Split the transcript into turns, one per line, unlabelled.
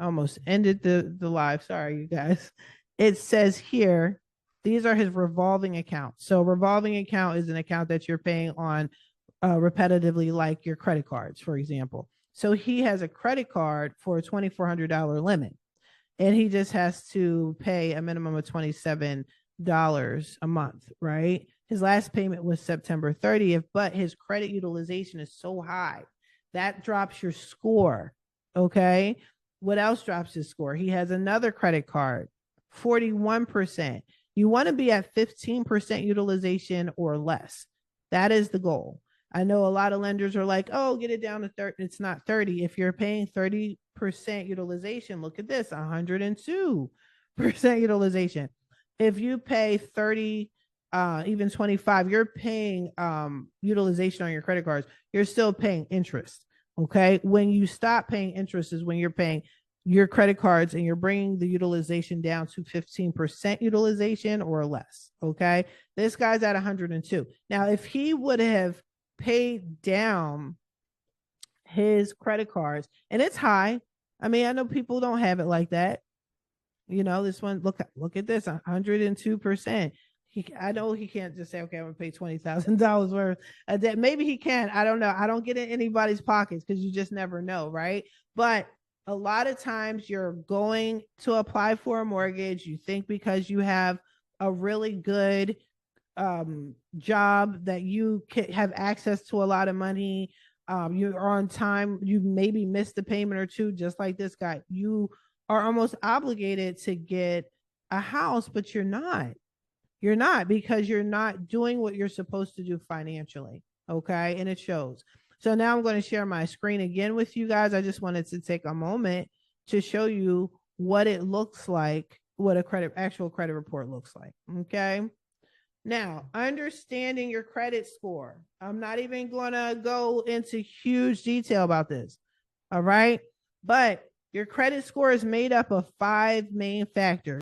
almost ended the live. Sorry, you guys. It says here, these are his revolving accounts. So revolving account is an account that you're paying on repetitively, like your credit cards, for example. So he has a credit card for a $2,400 limit, and he just has to pay a minimum of $27 a month, right? His last payment was September 30th, but his credit utilization is so high that drops your score. Okay. What else drops his score? He has another credit card, 41%. You want to be at 15% utilization or less. That is the goal. I know a lot of lenders are like, oh, get it down to 30. It's not 30. If you're paying 30% utilization, look at this, 102% utilization. If you pay 30, even 25, you're paying utilization on your credit cards. You're still paying interest. Okay. When you stop paying interest is when you're paying your credit cards and you're bringing the utilization down to 15% utilization or less. Okay. This guy's at 102. Now, if he would have paid down his credit cards, and it's high. I mean, I know people don't have it like that. You know, this one, look at this, 102%. I know he can't just say, okay, I'm gonna pay $20,000 worth of debt. Maybe he can. I don't know. I don't get in anybody's pockets because you just never know, right? But a lot of times you're going to apply for a mortgage. You think because you have a really good job that you can have access to a lot of money. You are on time. You maybe missed a payment or two, just like this guy. You are almost obligated to get a house, but you're not. You're not, because you're not doing what you're supposed to do financially. Okay. And it shows. So now I'm going to share my screen again with you guys. I just wanted to take a moment to show you what it looks like, what a actual credit report looks like. Okay. Now, understanding your credit score. I'm not even going to go into huge detail about this. All right. But your credit score is made up of 5 main factors.